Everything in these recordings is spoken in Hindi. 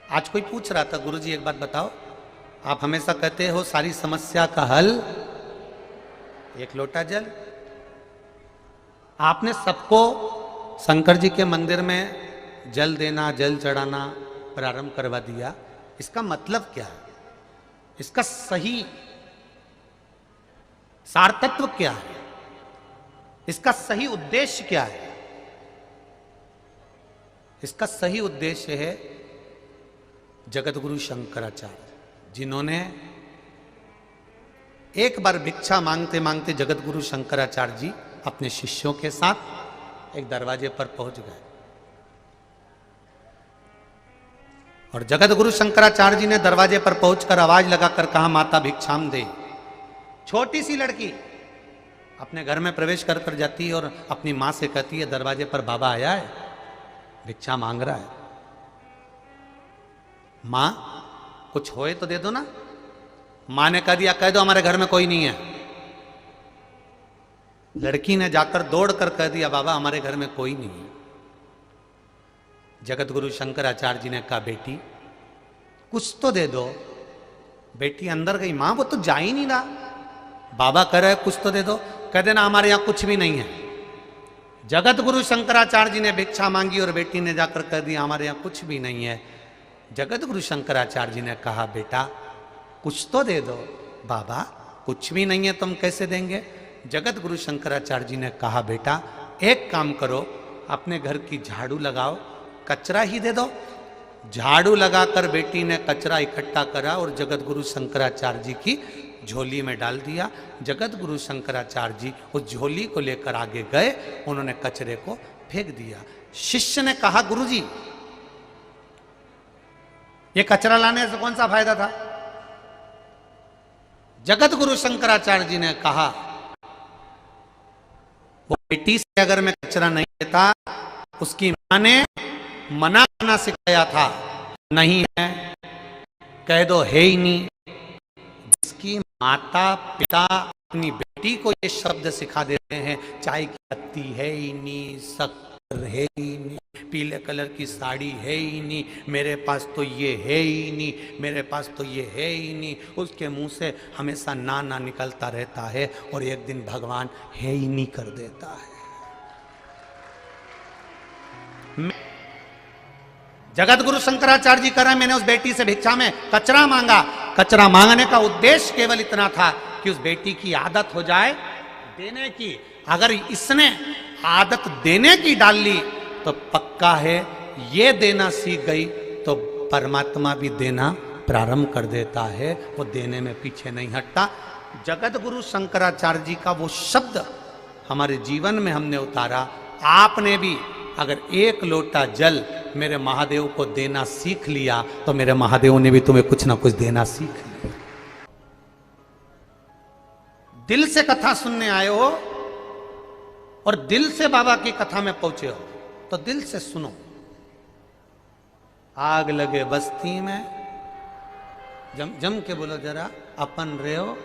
आज कोई पूछ रहा था, गुरुजी एक बात बताओ, आप हमेशा कहते हो सारी समस्या का हल एक लोटा जल। आपने सबको शंकर जी के मंदिर में जल देना, जल चढ़ाना प्रारंभ करवा दिया। इसका मतलब क्या है? इसका सही सारतत्व क्या है? इसका सही उद्देश्य क्या है? इसका सही उद्देश्य है जगत गुरु शंकराचार्य, जिन्होंने एक बार भिक्षा मांगते मांगते जगत गुरु शंकराचार्य जी अपने शिष्यों के साथ एक दरवाजे पर पहुंच गए और जगत गुरु शंकराचार्य जी ने दरवाजे पर पहुंचकर आवाज लगाकर कहा, माता भिक्षाम दे। छोटी सी लड़की अपने घर में प्रवेश कर कर जाती है और अपनी मां से कहती है, दरवाजे पर बाबा आया है, भिक्षा मांग रहा है। मां कुछ होए तो दे दो ना। मां ने कह दिया, कह दो हमारे घर में कोई नहीं है। लड़की ने जाकर दौड़कर कह दिया, बाबा हमारे घर में कोई नहीं है। जगत गुरु शंकराचार्य जी ने कहा, बेटी कुछ तो दे दो। बेटी अंदर गई, मां वो तो जा ही नहीं रहा, बाबा कह रहे कुछ तो दे दो। कह देना हमारे यहां कुछ भी नहीं है। जगत गुरु शंकराचार्य जी ने भिक्षा मांगी और बेटी ने जाकर कह दिया, हमारे यहां कुछ भी नहीं है। जगत गुरु शंकराचार्य जी ने कहा, बेटा कुछ तो दे दो। बाबा कुछ भी नहीं है तुम कैसे देंगे? जगत गुरु शंकराचार्य जी ने कहा, बेटा एक काम करो, अपने घर की झाड़ू लगाओ, कचरा ही दे दो। झाड़ू लगाकर बेटी ने कचरा इकट्ठा करा और जगत गुरु शंकराचार्य जी की झोली में डाल दिया। जगत गुरु शंकराचार्य जी उस झोली को लेकर आगे गए, उन्होंने कचरे को फेंक दिया। शिष्य ने कहा, गुरुजी ये कचरा लाने से कौन सा फायदा था? जगत गुरु शंकराचार्य जी ने कहा, वो बेटी से अगर मैं कचरा नहीं लेता, उसकी मां ने मना करना सिखाया था, नहीं है कह दो है ही नहीं। जिसकी माता पिता अपनी बेटी को ये शब्द सिखा देते हैं, चाय की पत्ती है ही नहीं, शक्कर है ही नहीं, पीले कलर की साड़ी है ही नहीं, मेरे पास तो ये है ही नहीं, मेरे पास तो ये है ही नहीं, उसके मुंह से हमेशा ना ना निकलता रहता है और एक दिन भगवान है ही नहीं कर देता है। जगत गुरु शंकराचार्य जी कह रहे हैं, मैंने उस बेटी से भिक्षा में कचरा मांगा। कचरा मांगने का उद्देश्य केवल इतना था कि उस बेटी की आदत हो जाए देने की। अगर इसने आदत देने की डाल ली तो पक्का है ये देना सीख गई तो परमात्मा भी देना प्रारंभ कर देता है, वो देने में पीछे नहीं हटता। जगत गुरु शंकराचार्य जी का वो शब्द हमारे जीवन में हमने उतारा। आपने भी अगर एक लोटा जल मेरे महादेव को देना सीख लिया तो मेरे महादेव ने भी तुम्हें कुछ ना कुछ देना सीख लिया। दिल से कथा सुनने आए हो और दिल से बाबा की कथा में पहुंचे हो तो दिल से सुनो। आग लगे बस्ती में, जम के बोलो जरा, अपन रहे हो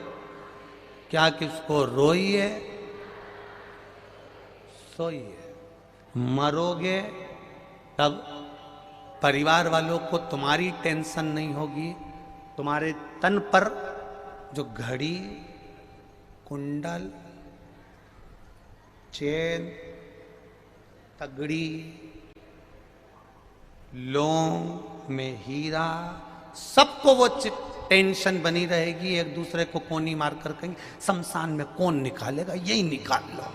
क्या किसको रोइए सोइए। मरोगे तब परिवार वालों को तुम्हारी टेंशन नहीं होगी। तुम्हारे तन पर जो घड़ी, कुंडल, चेन, तगड़ी, लौंग में हीरा, सबको वो टेंशन बनी रहेगी। एक दूसरे को कोनी मारकर कहेंगे, शमशान में कौन निकालेगा, यही निकाल लो।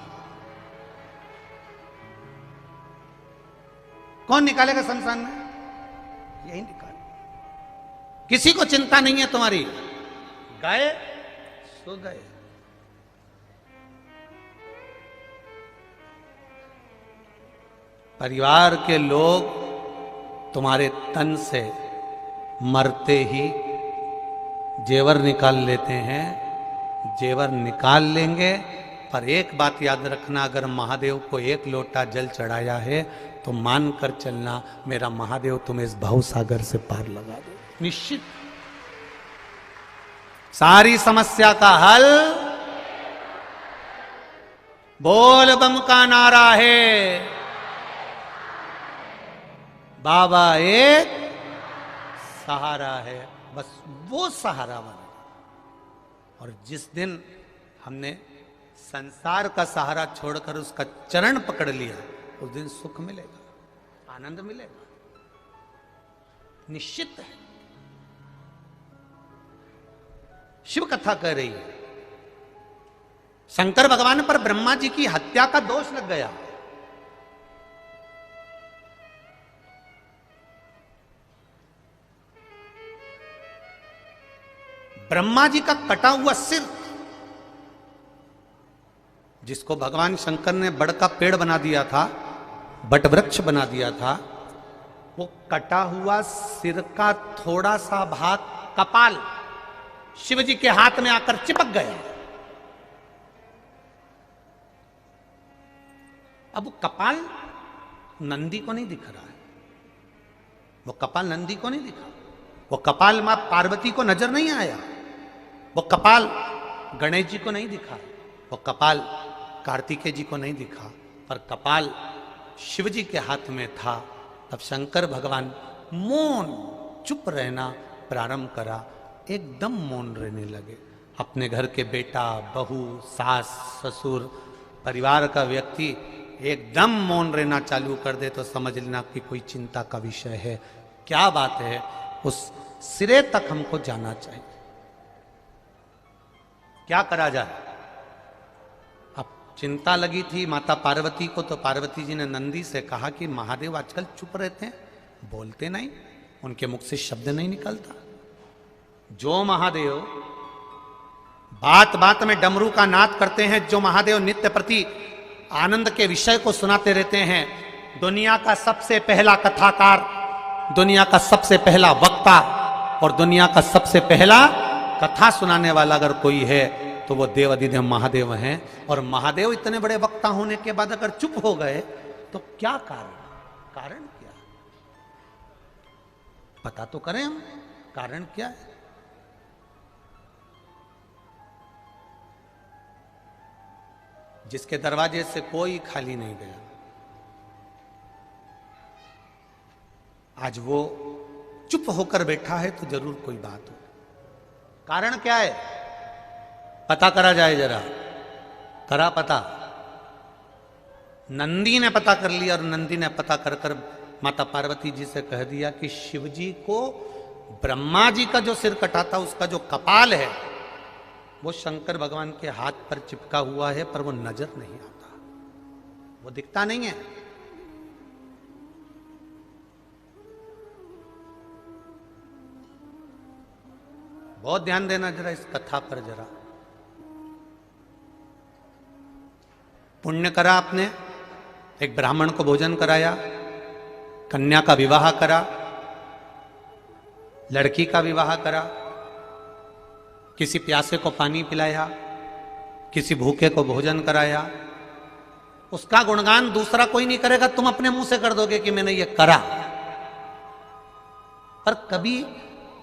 कौन निकालेगा शमशान में, यही निकाल। किसी को चिंता नहीं है तुम्हारी, गए सो गए। परिवार के लोग तुम्हारे तन से मरते ही जेवर निकाल लेते हैं, जेवर निकाल लेंगे। पर एक बात याद रखना, अगर महादेव को एक लोटा जल चढ़ाया है तो मान कर चलना, मेरा महादेव तुम्हें इस भव सागर से पार लगा दे निश्चित। सारी समस्या का हल बोल बम का नारा है। बाबा एक सहारा है, बस वो सहारा बना। और जिस दिन हमने संसार का सहारा छोड़कर उसका चरण पकड़ लिया, उस दिन सुख मिलेगा, आनंद मिलेगा, निश्चित है। शिव कथा कह रही है, शंकर भगवान पर ब्रह्मा जी की हत्या का दोष लग गया। ब्रह्मा जी का कटा हुआ सिर, जिसको भगवान शंकर ने बड़ का पेड़ बना दिया था, बट वृक्ष बना दिया था, वो कटा हुआ सिर का थोड़ा सा भाग कपाल शिव जी के हाथ में आकर चिपक गया। अब वो कपाल नंदी को नहीं दिख रहा है, वो कपाल नंदी को नहीं दिखा, वो कपाल मां पार्वती को नजर नहीं आया, वो कपाल गणेश जी को नहीं दिखा, वो कपाल कार्तिकेय जी को नहीं दिखा, पर कपाल शिव जी के हाथ में था। तब शंकर भगवान मौन चुप रहना प्रारंभ करा, एकदम मौन रहने लगे। अपने घर के बेटा, बहू, सास, ससुर, परिवार का व्यक्ति एकदम मौन रहना चालू कर दे तो समझ लेना कि कोई चिंता का विषय है। क्या बात है, उस सिरे तक हमको जाना चाहिए। क्या करा जाए? अब चिंता लगी थी माता पार्वती को, तो पार्वती जी ने नंदी से कहा कि महादेव आजकल चुप रहते हैं, बोलते नहीं, उनके मुख से शब्द नहीं निकलता। जो महादेव बात बात में डमरू का नाद करते हैं, जो महादेव नित्य प्रति आनंद के विषय को सुनाते रहते हैं, दुनिया का सबसे पहला कथाकार, दुनिया का सबसे पहला वक्ता और दुनिया का सबसे पहला कथा सुनाने वाला अगर कोई है तो वो देवाधिदेव महादेव हैं। और महादेव इतने बड़े वक्ता होने के बाद अगर चुप हो गए तो क्या कारण? कारण क्या? पता तो करें हम, कारण क्या है? जिसके दरवाजे से कोई खाली नहीं गया, आज वो चुप होकर बैठा है तो जरूर कोई बात हो। कारण क्या है? पता करा जाए जरा, करा पता। नंदी ने पता कर लिया और नंदी ने पता कर कर माता पार्वती जी से कह दिया कि शिव जी को ब्रह्मा जी का जो सिर कटा था उसका जो कपाल है वो शंकर भगवान के हाथ पर चिपका हुआ है, पर वो नजर नहीं आता, वो दिखता नहीं है। बहुत ध्यान देना जरा इस कथा पर। जरा पुण्य करा आपने, एक ब्राह्मण को भोजन कराया, कन्या का विवाह करा, लड़की का विवाह करा, किसी प्यासे को पानी पिलाया, किसी भूखे को भोजन कराया, उसका गुणगान दूसरा कोई नहीं करेगा, तुम अपने मुंह से कर दोगे कि मैंने ये करा। पर कभी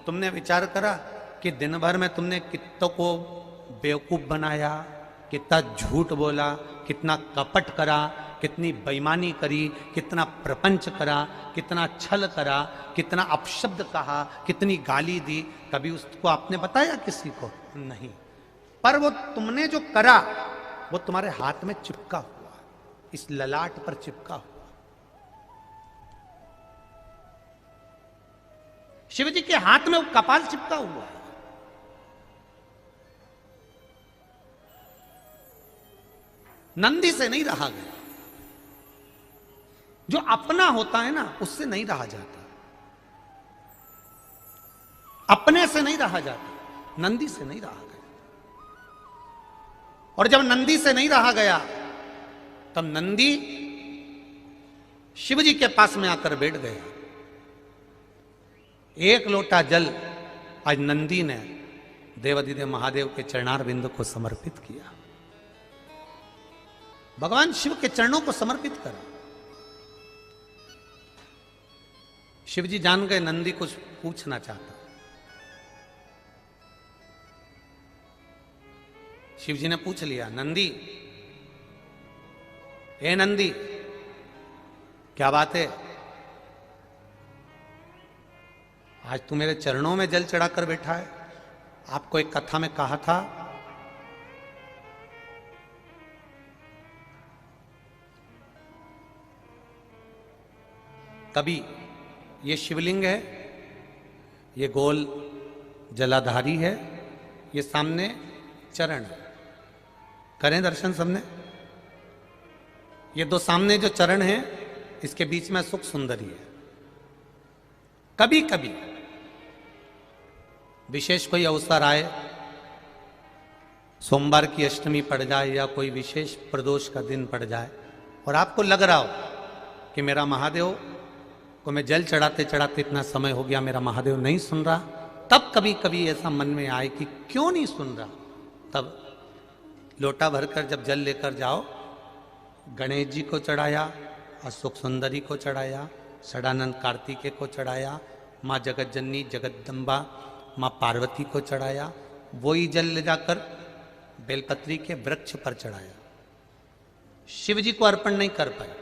तुमने विचार करा कि दिन भर में तुमने कितनों को बेवकूफ बनाया, कितना झूठ बोला, कितना कपट करा, कितनी बेईमानी करी, कितना प्रपंच करा, कितना छल करा, कितना अपशब्द कहा, कितनी गाली दी, कभी उसको आपने बताया किसी को? नहीं। पर वो तुमने जो करा वो तुम्हारे हाथ में चिपका हुआ, इस ललाट पर चिपका हुआ। शिव जी के हाथ में वो कपाल चिपका हुआ है। नंदी से नहीं रहा गया। जो अपना होता है ना उससे नहीं रहा जाता, अपने से नहीं रहा जाता, नंदी से नहीं रहा गया। और जब नंदी से नहीं रहा गया तब नंदी शिव जी के पास में आकर बैठ गया। एक लोटा जल आज नंदी ने देवाधिदेव महादेव के चरणार बिंदु को समर्पित किया, भगवान शिव के चरणों को समर्पित करा। शिव जी जान गए नंदी कुछ पूछना चाहता। शिव जी ने पूछ लिया, नंदी, ए नंदी, क्या बात है? आज तू मेरे चरणों में जल चढ़ाकर बैठा है। आपको एक कथा में कहा था, कभी ये शिवलिंग है, ये गोल जलाधारी है, ये सामने चरण है। करें दर्शन सबने। ये दो सामने जो चरण हैं, इसके बीच में सुख सुंदरी है। कभी कभी विशेष कोई अवसर आए, सोमवार की अष्टमी पड़ जाए या कोई विशेष प्रदोष का दिन पड़ जाए और आपको लग रहा हो कि मेरा महादेव को मैं जल चढ़ाते चढ़ाते इतना समय हो गया, मेरा महादेव नहीं सुन रहा, तब कभी कभी ऐसा मन में आए कि क्यों नहीं सुन रहा, तब लोटा भरकर जब जल लेकर जाओ, गणेश जी को चढ़ाया, अशोक सुंदरी को चढ़ाया, षडानंद कार्तिकेय को चढ़ाया, माँ जगत जननी जगदम्बा माँ पार्वती को चढ़ाया, वही जल ले जाकर बेलपत्री के वृक्ष पर चढ़ाया। शिव जी को अर्पण नहीं कर पाए।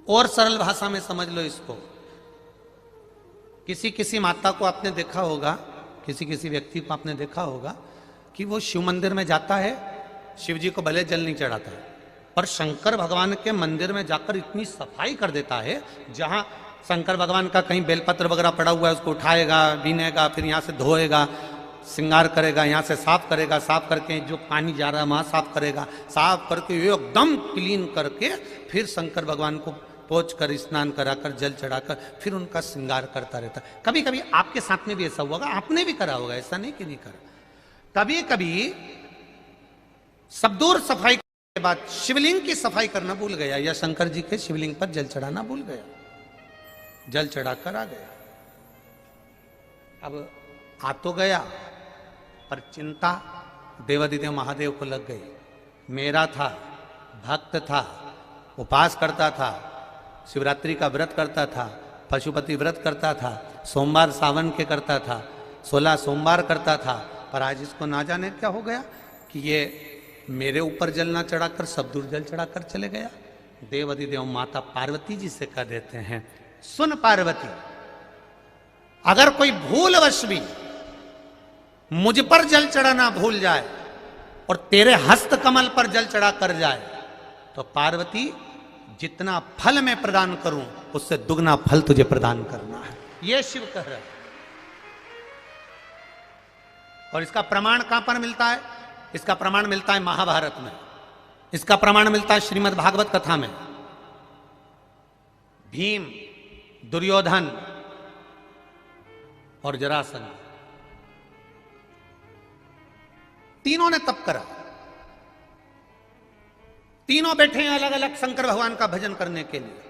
और सरल भाषा में समझ लो इसको, किसी किसी माता को आपने देखा होगा, किसी किसी व्यक्ति को आपने देखा होगा कि वो शिव मंदिर में जाता है, शिव जी को भले जल नहीं चढ़ाता है, पर शंकर भगवान के मंदिर में जाकर इतनी सफाई कर देता है, जहां शंकर भगवान का कहीं बेलपत्र वगैरह पड़ा हुआ है उसको उठाएगा, बीनेगा, फिर यहाँ से धोएगा, श्रृंगार करेगा, यहाँ से साफ करेगा, साफ करके जो पानी जा रहा है वहाँ साफ करेगा, साफ करके एकदम क्लीन करके फिर शंकर भगवान को पोंछ कर स्नान कराकर जल चढ़ाकर फिर उनका श्रृंगार करता रहता। कभी कभी आपके साथ में भी ऐसा हुआ, आपने भी करा होगा, ऐसा नहीं कि नहीं करा। कभी कभी सब दूर सफाई के बाद शिवलिंग की सफाई करना भूल गया या शंकर जी के शिवलिंग पर जल चढ़ाना भूल गया, जल चढ़ाकर आ गया। अब आ तो गया, पर चिंता देवादिदेव महादेव को लग गई। मेरा था, भक्त था, उपास करता था, शिवरात्रि का व्रत करता था, पशुपति व्रत करता था, सोमवार सावन के करता था, 16 सोमवार करता था, पर आज इसको ना जाने क्या हो गया कि ये मेरे ऊपर जल ना चढ़ाकर सब दूर जल चढ़ाकर चले गया। देवादिदेव माता पार्वती जी से कह देते हैं, सुन पार्वती, अगर कोई भूलवश भी मुझ पर जल चढ़ाना भूल जाए और तेरे हस्त कमल पर जल चढ़ा कर जाए, तो पार्वती जितना फल मैं प्रदान करूं उससे दुगना फल तुझे प्रदान करना है। यह शिव कह रहा है। और इसका प्रमाण कहां पर मिलता है? इसका प्रमाण मिलता है महाभारत में, इसका प्रमाण मिलता है श्रीमद् भागवत कथा में। भीम, दुर्योधन और जरासंध तीनों ने तप करा, तीनों बैठे हैं अलग अलग शंकर भगवान का भजन करने के लिए,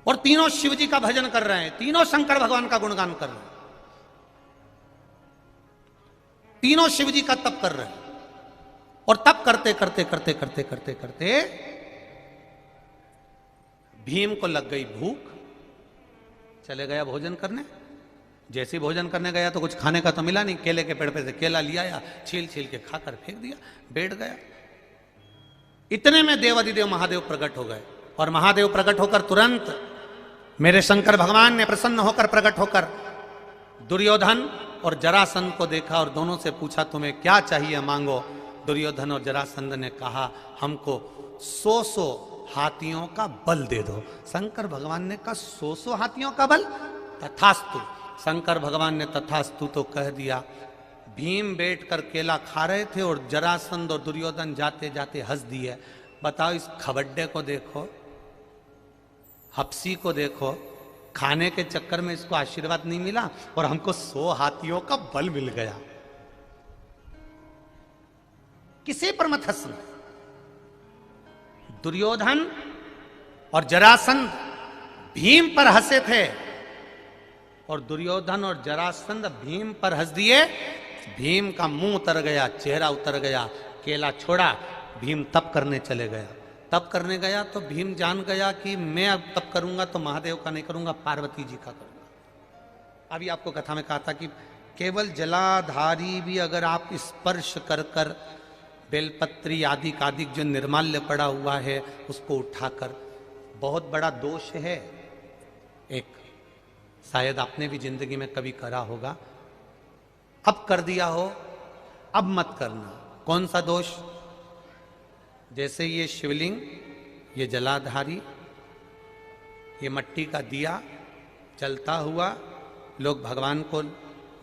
और तीनों शिव जी का भजन कर रहे हैं, तीनों शंकर भगवान का गुणगान कर रहे हैं, तीनों शिव जी का तप कर रहे हैं। और तप करते करते करते करते करते करते भीम को लग गई भूख, चले गया भोजन करने। जैसे ही भोजन करने गया तो कुछ खाने का तो मिला नहीं, केले के पेड़ पे से केला लिया या छील छील के खाकर फेंक दिया, बैठ गया। इतने में देवादिदेव महादेव प्रकट हो गए, और महादेव प्रकट होकर तुरंत मेरे शंकर भगवान ने प्रसन्न होकर प्रकट होकर दुर्योधन और जरासंध को देखा और दोनों से पूछा, तुम्हें क्या चाहिए मांगो। दुर्योधन और जरासंध ने कहा, हमको 100 हाथियों का बल दे दो। शंकर भगवान ने कहा, 100 हाथियों का बल? तथास्तु। शंकर भगवान ने तथास्तु तो कह दिया। भीम बैठकर केला खा रहे थे और जरासंध और दुर्योधन जाते जाते हंस दिए। बताओ, इस खबड्डे को देखो, हप्सी को देखो, खाने के चक्कर में इसको आशीर्वाद नहीं मिला और हमको 100 हाथियों का बल मिल गया। किसी पर मत हंसना। दुर्योधन और जरासंध भीम पर हंसे थे, और दुर्योधन और जरासंध भीम पर हंस दिए। भीम का मुंह उतर गया, चेहरा उतर गया, केला छोड़ा, भीम तप करने चले गया। तप करने गया तो भीम जान गया कि मैं अब तप करूंगा तो महादेव का नहीं करूंगा, पार्वती जी का करूंगा। अभी आपको कथा में कहा था कि केवल जलाधारी भी अगर आप स्पर्श कर कर बेलपत्री आदि कादिक जो निर्माल्य पड़ा हुआ है उसको उठाकर बहुत बड़ा दोष है एक, शायद आपने भी जिंदगी में कभी करा होगा, अब कर दिया हो, अब मत करना। कौन सा दोष? जैसे ये शिवलिंग, ये जलाधारी, ये मट्टी का दिया जलता हुआ, लोग भगवान को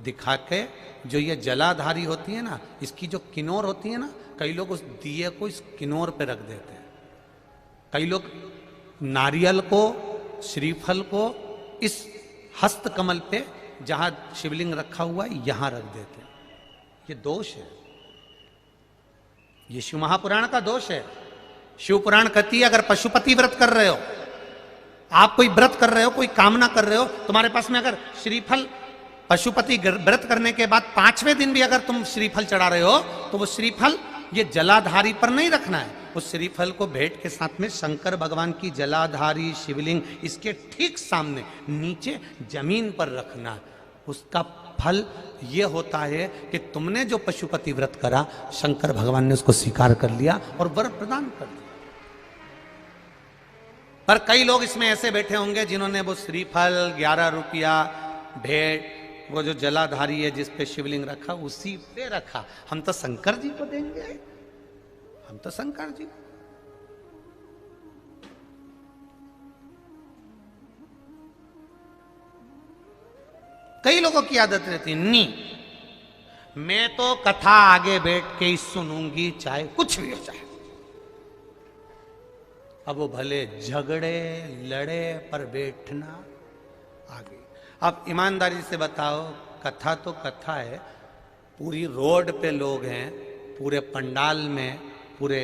दिखा के, जो ये जलाधारी होती है ना, इसकी जो किनोर होती है ना, कई लोग उस दिए को इस किनोर पे रख देते हैं। कई लोग नारियल को, श्रीफल को इस हस्त कमल पे जहां शिवलिंग रखा हुआ है यहां रख देते हैं। ये दोष है, ये शिव महापुराण का दोष है। शिव पुराण कहती है अगर पशुपति व्रत कर रहे हो, आप कोई व्रत कर रहे हो, कोई कामना कर रहे हो, तुम्हारे पास में अगर श्रीफल, पशुपति व्रत करने के बाद 5वें दिन भी अगर तुम श्रीफल चढ़ा रहे हो, तो वो श्रीफल ये जलाधारी पर नहीं रखना है। उस श्रीफल को भेंट के साथ में शंकर भगवान की जलाधारी शिवलिंग इसके ठीक सामने नीचे जमीन पर रखना है। उसका फल ये होता है कि तुमने जो पशुपति व्रत करा, शंकर भगवान ने उसको स्वीकार कर लिया और वर प्रदान कर दिया। पर कई लोग इसमें ऐसे बैठे होंगे जिन्होंने वो श्रीफल 11 रुपया भेंट, वो जो जलाधारी है जिस पे शिवलिंग रखा, उसी पे रखा। हम तो शंकर जी को देंगे, हम तो शंकर जी। कई लोगों की आदत रहती है, नहीं मैं तो कथा आगे बैठ के ही सुनूंगी, चाहे कुछ भी हो जाए। अब वो भले झगड़े लड़े पर बैठना आगे। अब ईमानदारी से बताओ, कथा तो कथा है, पूरी रोड पे लोग हैं, पूरे पंडाल में, पूरे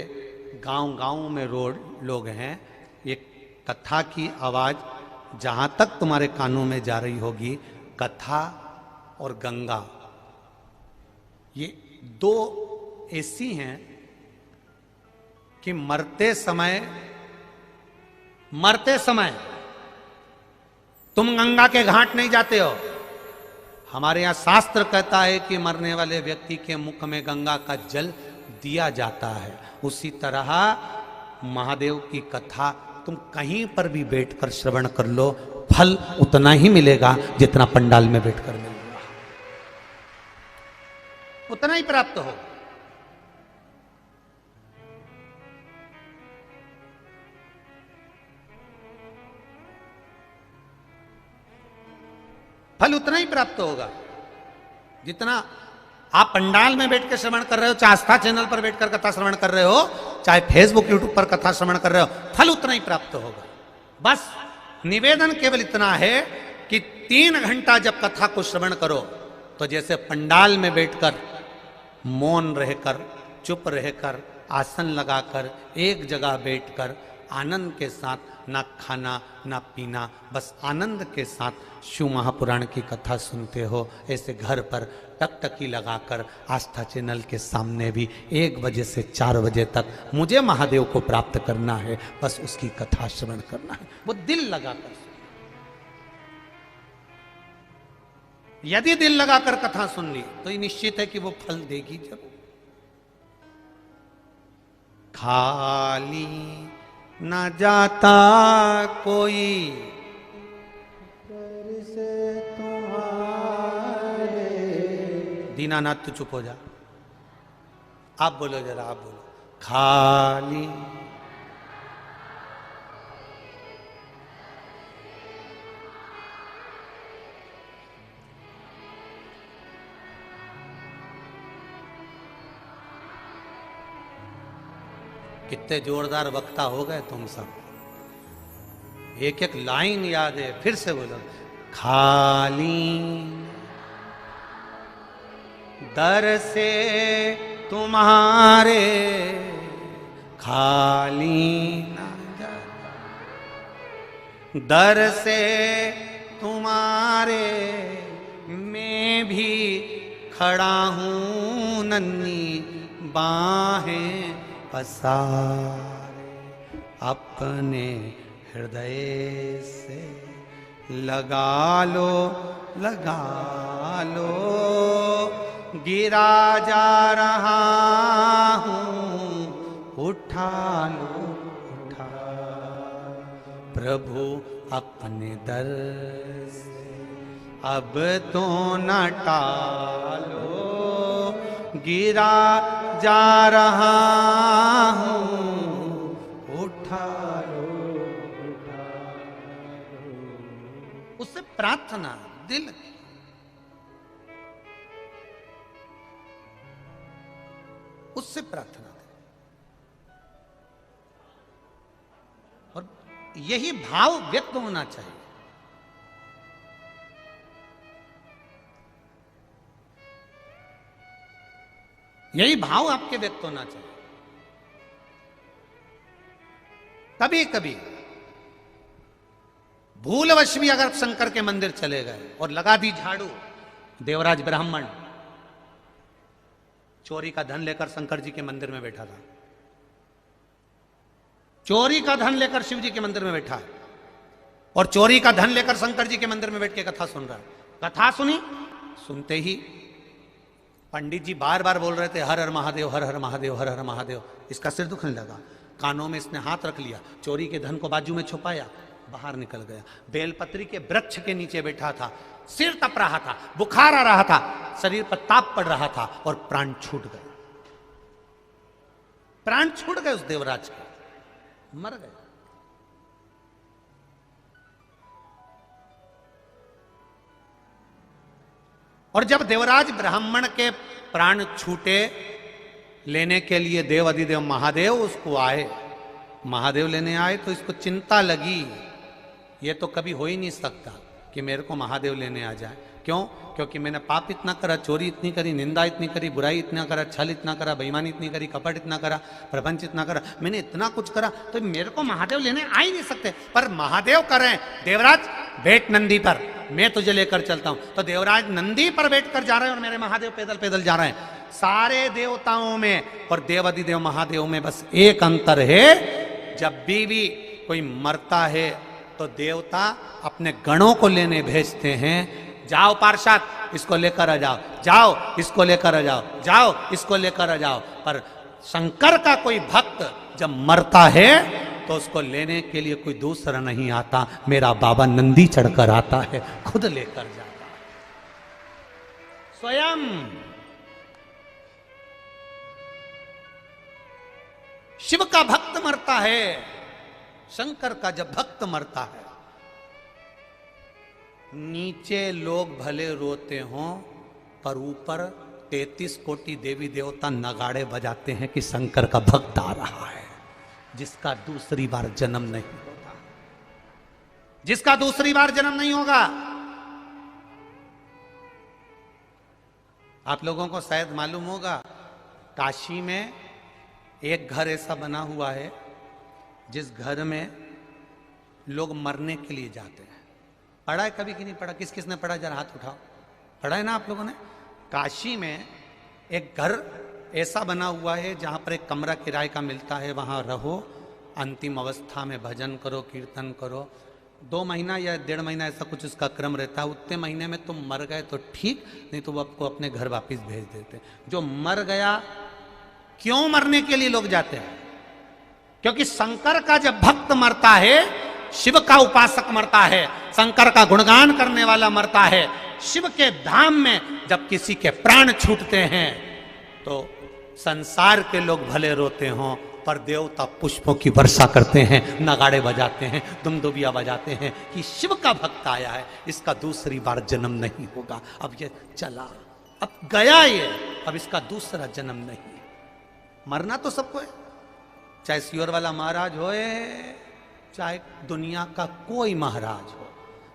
गांव में लोग हैं। ये कथा की आवाज जहां तक तुम्हारे कानों में जा रही होगी, कथा और गंगा ये दो ऐसी हैं कि मरते समय तुम गंगा के घाट नहीं जाते हो। हमारे यहां शास्त्र कहता है कि मरने वाले व्यक्ति के मुख में गंगा का जल दिया जाता है। उसी तरह महादेव की कथा तुम कहीं पर भी बैठकर श्रवण कर लो, फल उतना ही मिलेगा जितना पंडाल में बैठकर मिलेगा, उतना ही प्राप्त हो। फल उतना ही प्राप्त होगा जितना आप पंडाल में बैठ के श्रवण कर रहे हो, चाहे आस्था चैनल पर बैठकर कथा श्रवण कर रहे हो, चाहे फेसबुक यूट्यूब पर कथा श्रवण कर रहे हो, फल उतना ही प्राप्त होगा। बस निवेदन केवल इतना है कि 3 घंटा जब कथा को श्रवण करो, तो जैसे पंडाल में बैठकर मौन रहकर, चुप रहकर, आसन लगाकर, एक जगह बैठकर आनंद के साथ, ना खाना ना पीना, बस आनंद के साथ शिव महापुराण की कथा सुनते हो, ऐसे घर पर टकटकी लगाकर आस्था चैनल के सामने भी 1 बजे से 4 बजे तक मुझे महादेव को प्राप्त करना है, बस उसकी कथा श्रवण करना है, वो दिल लगाकर। यदि दिल लगाकर कथा सुन ली तो ये निश्चित है कि वो फल देगी जरूर। खाली न जाता कोई से तुम्हारे। दीनानाथ तो चुप हो जा, आप बोलो जरा, आप बोलो। खाली कितने जोरदार वक्ता हो गए तुम सब, एक एक लाइन याद है, फिर से बोलो। खाली दर से तुम्हारे खाली ना जाता, दर से तुम्हारे मैं भी खड़ा हूँ, नन्ही बाहें पसारे, अपने हृदय से लगा लो, लगा लो, गिरा जा रहा हूँ, उठा लो, उठा प्रभु अपने दर से अब तो न टालो, गिरा जा रहा हूँ, उठा लो, उठा लो। उससे प्रार्थना दिल की, उससे प्रार्थना करें। और यही भाव व्यक्त होना चाहिए। यही भाव आपके व्यक्त होना चाहिए। कभी कभी भूलवश भी अगर शंकर के मंदिर चले गए और लगा दी झाड़ू, देवराज ब्राह्मण चोरी का धन लेकर शंकर जी के मंदिर में बैठा था, चोरी का धन लेकर शिव जी के मंदिर में बैठा है और चोरी का धन लेकर शंकर जी के मंदिर में बैठ के कथा सुन रहा है। कथा सुनी, सुनते ही पंडित जी बार बार बोल रहे थे हर हर महादेव, हर हर महादेव, हर हर महादेव। इसका सिर दुखने लगा, कानों में इसने हाथ रख लिया, चोरी के धन को बाजू में छुपाया, बाहर निकल गया। बेलपत्री के वृक्ष के नीचे बैठा था, सिर तप रहा था, बुखार आ रहा था, शरीर पर ताप पड़ रहा था और प्राण छूट गए। प्राण छूट गए उस देवराज के, मर गए। और जब देवराज ब्राह्मण के प्राण छूटे, लेने के लिए देव अधिदेव महादेव उसको आए, महादेव लेने आए तो इसको चिंता लगी, ये तो कभी हो ही नहीं सकता कि मेरे को महादेव लेने आ जाए। क्यों? क्योंकि मैंने पाप इतना करा, चोरी इतनी करी, निंदा इतनी करी, बुराई इतना करा, छल इतना करा, बेईमानी इतनी करी, कपट इतना करा, प्रपंच इतना करा, मैंने इतना कुछ करा, तो मेरे को महादेव लेने आ ही नहीं सकते। पर महादेव कर रहे हैं, देवराज बैठ नंदी पर, मैं तुझे लेकर चलता हूं। तो देवराज नंदी पर बैठ कर जा रहे हैं और मेरे महादेव पैदल पैदल जा रहे हैं। सारे देवताओं में और देवाधिदेव महादेव में बस एक अंतर है, जब भी कोई मरता है तो देवता अपने गणों को लेने भेजते हैं, जाओ पार्षद इसको लेकर आ जाओ, जाओ इसको लेकर आ जाओ, जाओ इसको लेकर आ जाओ। पर शंकर का कोई भक्त जब मरता है तो उसको लेने के लिए कोई दूसरा नहीं आता, मेरा बाबा नंदी चढ़कर आता है, खुद लेकर जाता है स्वयं। शिव का भक्त मरता है, शंकर का जब भक्त मरता है, नीचे लोग भले रोते हों पर ऊपर 33 कोटि देवी देवता नगाड़े बजाते हैं कि शंकर का भक्त आ रहा है, जिसका दूसरी बार जन्म नहीं होगा, जिसका दूसरी बार जन्म नहीं होगा। आप लोगों को शायद मालूम होगा, काशी में एक घर ऐसा बना हुआ है जिस घर में लोग मरने के लिए जाते हैं। पढ़ा है कभी कि नहीं पढ़ा? किस किसने पढ़ा, जरा हाथ उठाओ। पढ़ा है ना आप लोगों ने? काशी में एक घर ऐसा बना हुआ है जहां पर एक कमरा किराए का मिलता है, वहां रहो, अंतिम अवस्था में भजन करो, कीर्तन करो। 2 महीना या 1.5 महीना ऐसा कुछ उसका क्रम रहता है। उतने महीने में तुम मर गए तो ठीक, नहीं तो वो आपको अपने घर वापिस भेज देते। जो मर गया, क्यों मरने के लिए लोग जाते हैं? क्योंकि शंकर का जब भक्त मरता है, शिव का उपासक मरता है, शंकर का गुणगान करने वाला मरता है, शिव के धाम में जब किसी के प्राण छूटते हैं तो संसार के लोग भले रोते हों पर देवता पुष्पों की वर्षा करते हैं, नगाड़े बजाते हैं, दुमदुबिया बजाते हैं कि शिव का भक्त आया है, इसका दूसरी बार जन्म नहीं होगा। अब ये चला, अब गया ये, अब इसका दूसरा जन्म नहीं। मरना तो सबको है, चाहे सियोर वाला महाराज होए, चाहे दुनिया का कोई महाराज हो,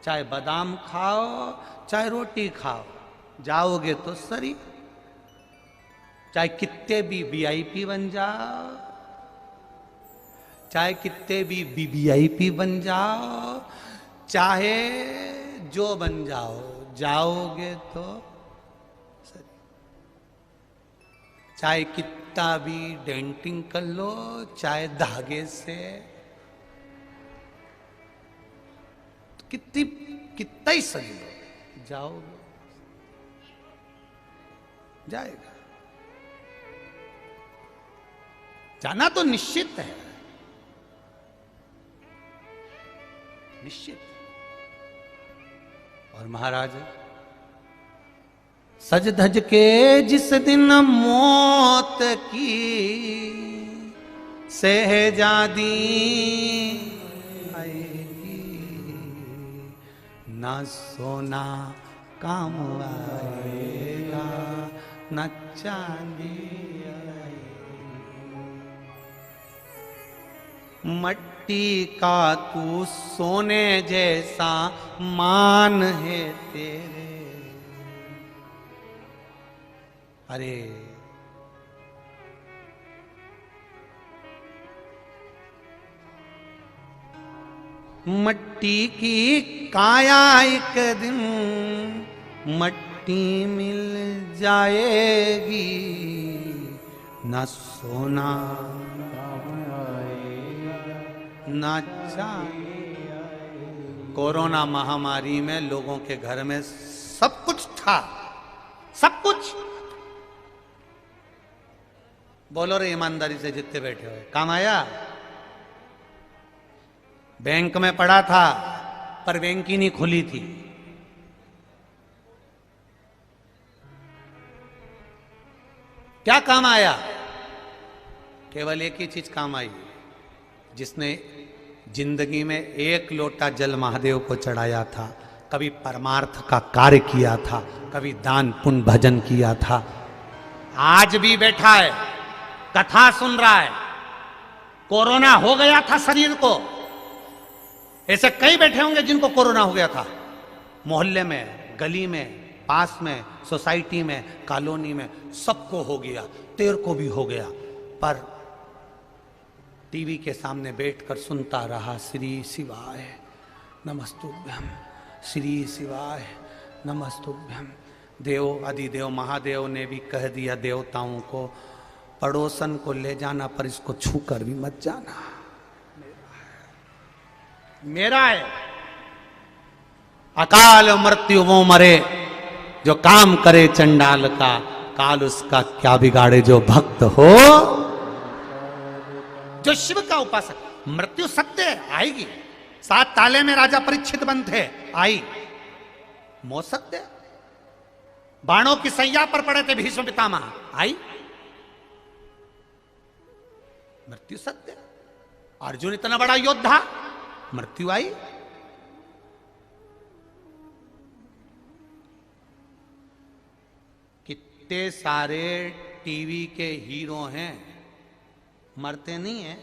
चाहे बादाम खाओ चाहे रोटी खाओ, जाओगे तो सरी। चाहे कितने भी वीआईपी बन जाओ, चाहे कितने भी वीवीआईपी बन जाओ, चाहे जो बन जाओ, जाओगे तो सरी। चाहे कितना भी डेंटिंग कर लो, चाहे धागे से, कितना ही सही लो, जाओगे, जाएगा। जाना तो निश्चित है, निश्चित। और महाराज सज धज के जिस दिन मौत की सहजादी आएगी, न सोना काम आएगा न चांदी आएगी। मट्टी का तू सोने जैसा मान है तेरे। अरे मट्टी की काया एक दिन मट्टी मिल जाएगी, न सोना न चांदी। कोरोना महामारी में लोगों के घर में सब कुछ था, सब कुछ। बोलो रे ईमानदारी से जितने बैठे हुए, काम आया? बैंक में पड़ा था पर बैंक ही नहीं खुली थी। क्या काम आया? केवल एक ही चीज काम आई, जिसने जिंदगी में एक लोटा जल महादेव को चढ़ाया था, कभी परमार्थ का कार्य किया था, कभी दान पुण्य भजन किया था, आज भी बैठा है कथा सुन रहा है। कोरोना हो गया था शरीर को, ऐसे कई बैठे होंगे जिनको कोरोना हो गया था, मोहल्ले में, गली में, पास में, सोसाइटी में, कॉलोनी में, सबको हो गया, तेरे को भी हो गया। पर टीवी के सामने बैठकर सुनता रहा, श्री शिवाय नमस्तुभ्यम, श्री शिवाय नमस्तुभ्यम। देव अधिदेव महादेव ने भी कह दिया देवताओं को, पड़ोसन को ले जाना पर इसको छूकर भी मत जाना, मेरा है। अकाल मृत्यु वो मरे जो काम करे चंडाल का, काल उसका क्या बिगाड़े जो भक्त हो, जो शिव का उपासक। मृत्यु सत्य है, आएगी। 7 ताले में राजा परीक्षित बंद थे, आई। मौत सत्य, बाणों की सैया पर पड़े थे भीष्म पितामह, आई। मृत्यु सत्य। अर्जुन इतना बड़ा योद्धा, मृत्यु आई। कितने सारे टीवी के हीरो हैं, मरते नहीं है।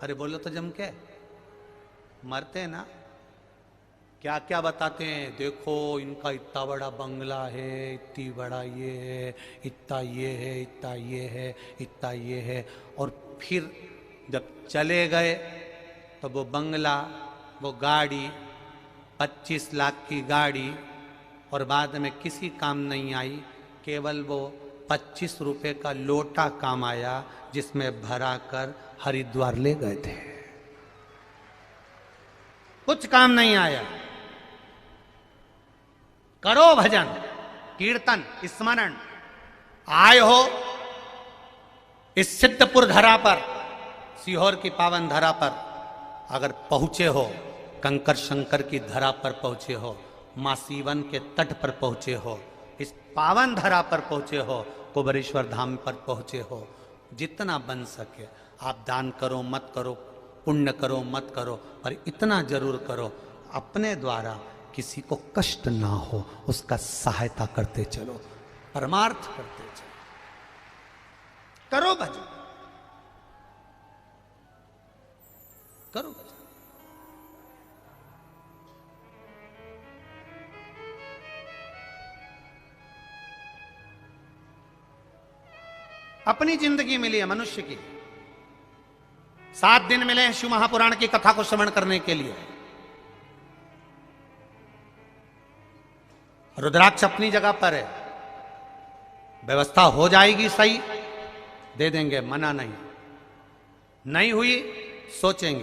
अरे बोलो तो जम के, मरते ना। क्या क्या बताते हैं, देखो इनका इतना बड़ा बंगला है, इतनी बड़ा ये है, इतना ये है, इतना ये है, इतना ये है। और फिर जब चले गए तो वो बंगला, वो गाड़ी, 25 लाख की गाड़ी, और बाद में किसी काम नहीं आई, केवल वो 25 रुपए का लोटा काम आया, जिसमें भरा कर हरिद्वार ले गए थे। कुछ काम नहीं आया। करो भजन कीर्तन स्मरण, आए हो इस सिद्धपुर धरा पर, सीहोर की पावन धरा पर अगर पहुंचे हो, कंकर शंकर की धरा पर पहुंचे हो, मां सीवन के तट पर पहुंचे हो, इस पावन धरा पर पहुंचे हो, कुबेरेश्वर धाम पर पहुंचे हो, जितना बन सके आप दान करो मत करो, पुण्य करो मत करो, पर इतना जरूर करो, अपने द्वारा किसी को कष्ट ना हो, उसका सहायता करते चलो, परमार्थ करते चलो, करो भजन, करो भजन। अपनी जिंदगी मिली है मनुष्य की, 7 दिन मिले हैं शिव महापुराण की कथा को श्रवण करने के लिए। रुद्राक्ष अपनी जगह पर है, व्यवस्था हो जाएगी सही, दे देंगे, मना नहीं। नहीं हुई सोचेंगे,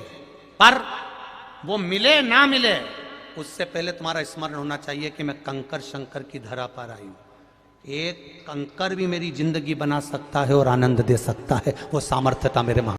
पर वो मिले ना मिले उससे पहले तुम्हारा स्मरण होना चाहिए कि मैं कंकर शंकर की धरा पर आई हूं। एक कंकर भी मेरी जिंदगी बना सकता है और आनंद दे सकता है, वो सामर्थ्यता मेरे